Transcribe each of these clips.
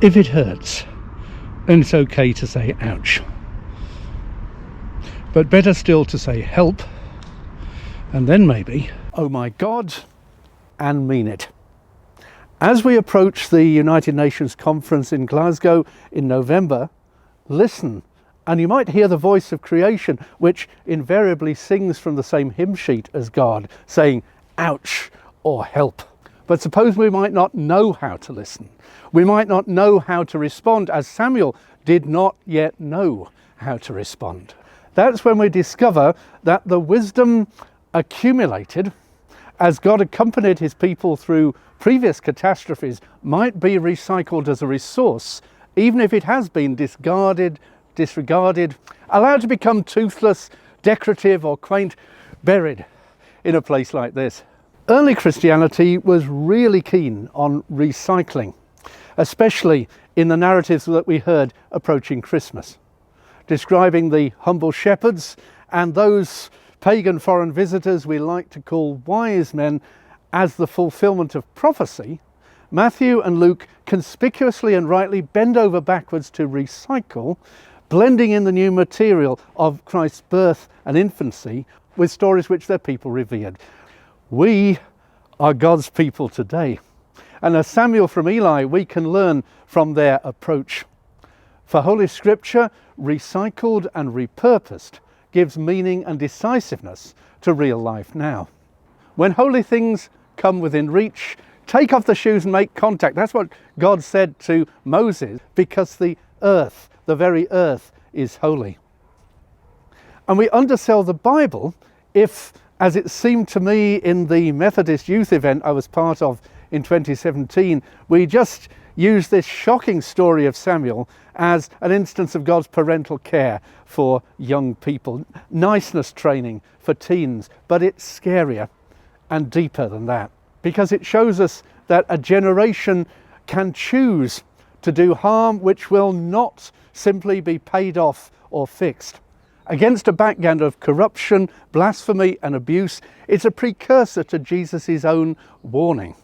If it hurts, then it's okay to say ouch. But better still to say help, and then maybe, oh my God, and mean it. As we approach the United Nations conference in Glasgow in November, listen, and you might hear the voice of creation, which invariably sings from the same hymn sheet as God, saying ouch or help. But suppose we might not know how to listen. We might not know how to respond, as Samuel did not yet know how to respond. That's when we discover that the wisdom accumulated as God accompanied his people through previous catastrophes might be recycled as a resource, even if it has been disregarded, allowed to become toothless, decorative or quaint, buried in a place like this. Early Christianity was really keen on recycling, especially in the narratives that we heard approaching Christmas, describing the humble shepherds and those pagan foreign visitors we like to call wise men as the fulfillment of prophecy. Matthew and Luke conspicuously and rightly bend over backwards to recycle, blending in the new material of Christ's birth and infancy with stories which their people revered. We are God's people today, and as Samuel from Eli, we can learn from their approach. For Holy Scripture, recycled and repurposed, gives meaning and decisiveness to real life now. When holy things come within reach, take off the shoes and make contact. That's what God said to Moses, because the earth, the very earth, is holy. And we undersell the Bible if, as it seemed to me in the Methodist youth event I was part of in 2017, we just use this shocking story of Samuel as an instance of God's parental care for young people, niceness training for teens, but it's scarier and deeper than that, because it shows us that a generation can choose to do harm which will not simply be paid off or fixed. Against a background of corruption, blasphemy and abuse, it's a precursor to Jesus' own warning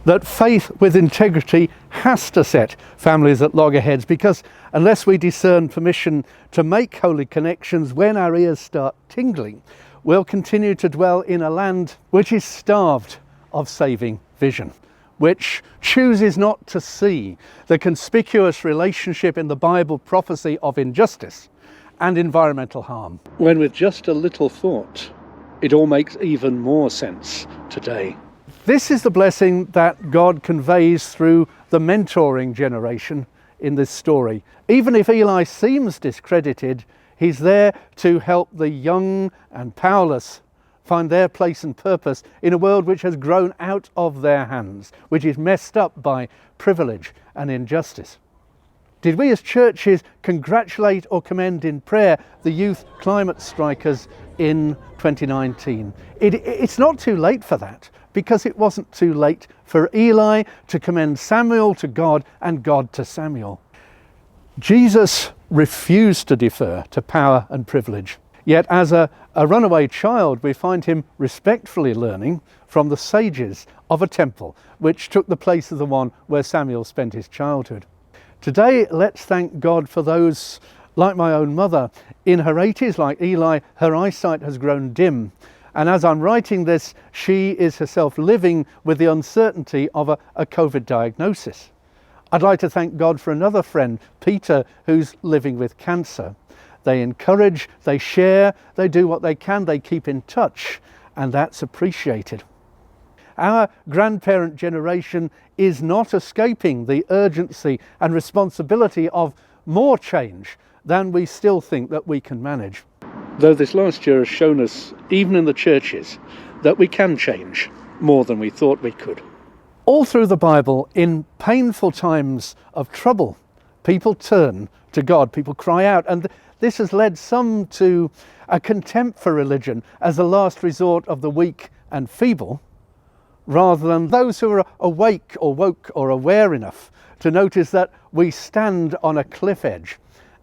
that faith with integrity has to set families at loggerheads, because unless we discern permission to make holy connections when our ears start tingling, we'll continue to dwell in a land which is starved of saving vision, which chooses not to see the conspicuous relationship in the Bible prophecy of injustice and environmental harm. When with just a little thought, it all makes even more sense today. This is the blessing that God conveys through the mentoring generation in this story. Even if Eli seems discredited, he's there to help the young and powerless find their place and purpose in a world which has grown out of their hands, which is messed up by privilege and injustice. Did we as churches congratulate or commend in prayer the youth climate strikers in 2019? It's not too late for that, because it wasn't too late for Eli to commend Samuel to God and God to Samuel. Jesus refused to defer to power and privilege. Yet as a runaway child, we find him respectfully learning from the sages of a temple, which took the place of the one where Samuel spent his childhood. Today, let's thank God for those like my own mother. In her 80s, like Eli, her eyesight has grown dim. And as I'm writing this, she is herself living with the uncertainty of a COVID diagnosis. I'd like to thank God for another friend, Peter, who's living with cancer. They encourage, they share, they do what they can, they keep in touch, and that's appreciated. Our grandparent generation is not escaping the urgency and responsibility of more change than we still think that we can manage. Though this last year has shown us, even in the churches, that we can change more than we thought we could. All through the Bible, in painful times of trouble, people turn to God, people cry out, and this has led some to a contempt for religion as a last resort of the weak and feeble, rather than those who are awake or woke or aware enough to notice that we stand on a cliff edge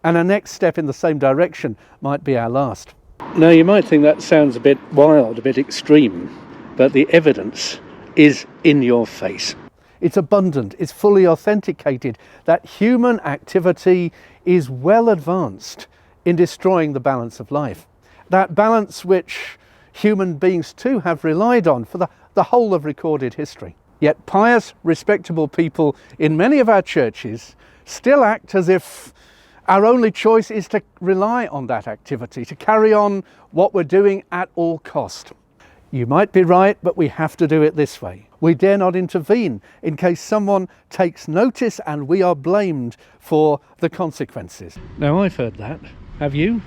and a next step in the same direction might be our last. Now, you might think that sounds a bit wild, a bit extreme, but the evidence is in your face. it's abundant, it's fully authenticated that human activity is well advanced in destroying the balance of life. That balance which human beings too have relied on for the whole of recorded history. Yet pious, respectable people in many of our churches still act as if our only choice is to rely on that activity, to carry on what we're doing at all cost. You might be right, but we have to do it this way. We dare not intervene in case someone takes notice and we are blamed for the consequences. Now, I've heard that. Have you?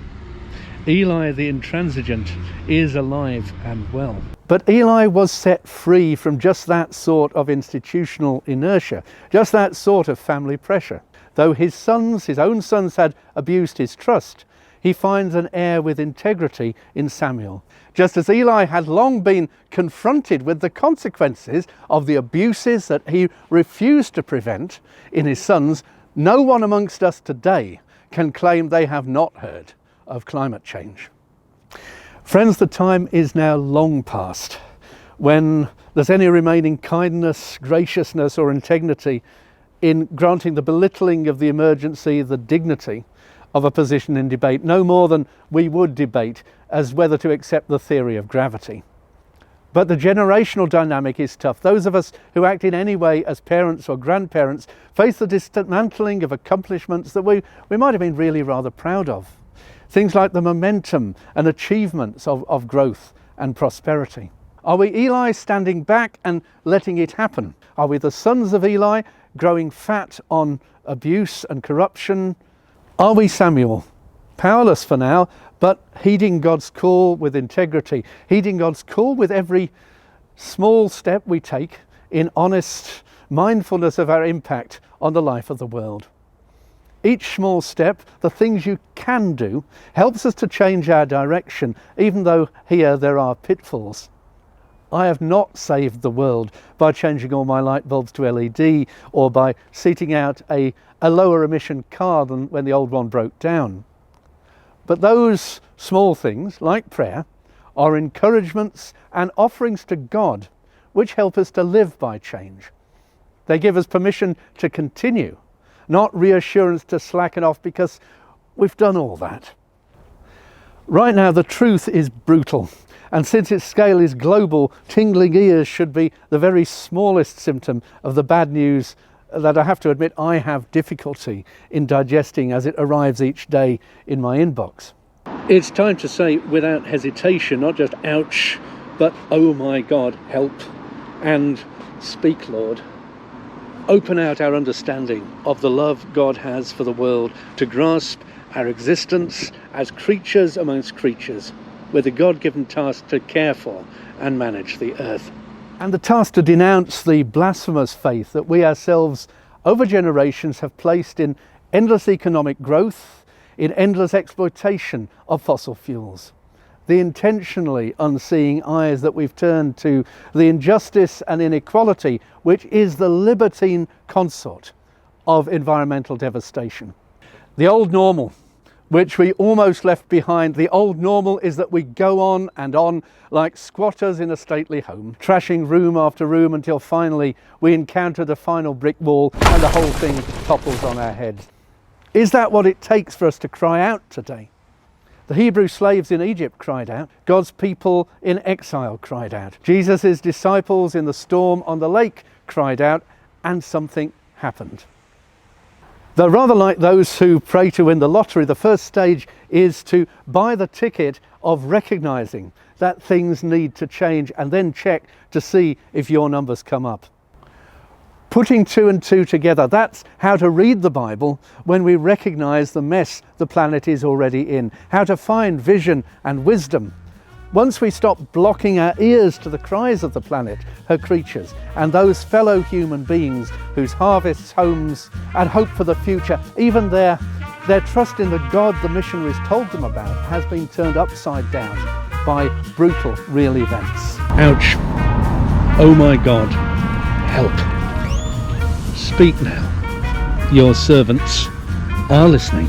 Eli the intransigent is alive and well. But Eli was set free from just that sort of institutional inertia, just that sort of family pressure. Though his own sons had abused his trust, he finds an heir with integrity in Samuel. Just as Eli had long been confronted with the consequences of the abuses that he refused to prevent in his sons, no one amongst us today can claim they have not heard of climate change. Friends, the time is now long past when there's any remaining kindness, graciousness or integrity in granting the belittling of the emergency, the dignity of a position in debate, no more than we would debate as whether to accept the theory of gravity. But the generational dynamic is tough. Those of us who act in any way as parents or grandparents face the dismantling of accomplishments that we might have been really rather proud of. Things like the momentum and achievements of growth and prosperity. Are we Eli standing back and letting it happen? Are we the sons of Eli growing fat on abuse and corruption? Are we Samuel, powerless for now, but heeding God's call with integrity, heeding God's call with every small step we take in honest mindfulness of our impact on the life of the world? Each small step, the things you can do, helps us to change our direction, even though here there are pitfalls. I have not saved the world by changing all my light bulbs to LED or by seating out a lower emission car than when the old one broke down. But those small things, like prayer, are encouragements and offerings to God which help us to live by change. They give us permission to continue, not reassurance to slacken off because we've done all that. Right now the truth is brutal, and since its scale is global, tingling ears should be the very smallest symptom of the bad news that I have to admit I have difficulty in digesting as it arrives each day in my inbox. It's time to say without hesitation, not just ouch, but oh my God, help, and speak, Lord. Open out our understanding of the love God has for the world, to grasp our existence as creatures amongst creatures, with a God-given task to care for and manage the earth. And the task to denounce the blasphemous faith that we ourselves over generations have placed in endless economic growth, in endless exploitation of fossil fuels. The intentionally unseeing eyes that we've turned to the injustice and inequality which is the libertine consort of environmental devastation. The old normal, which we almost left behind, the old normal is that we go on and on like squatters in a stately home, trashing room after room until finally we encounter the final brick wall and the whole thing topples on our heads. Is that what it takes for us to cry out today? The Hebrew slaves in Egypt cried out. God's people in exile cried out. Jesus' disciples in the storm on the lake cried out, and something happened. Though rather like those who pray to win the lottery, the first stage is to buy the ticket of recognizing that things need to change and then check to see if your numbers come up. Putting two and two together, that's how to read the Bible when we recognize the mess the planet is already in, how to find vision and wisdom. Once we stop blocking our ears to the cries of the planet, her creatures, and those fellow human beings whose harvests, homes, and hope for the future, even their trust in the God the missionaries told them about, has been turned upside down by brutal real events. Ouch. Oh my God. Help. Speak now. Your servants are listening.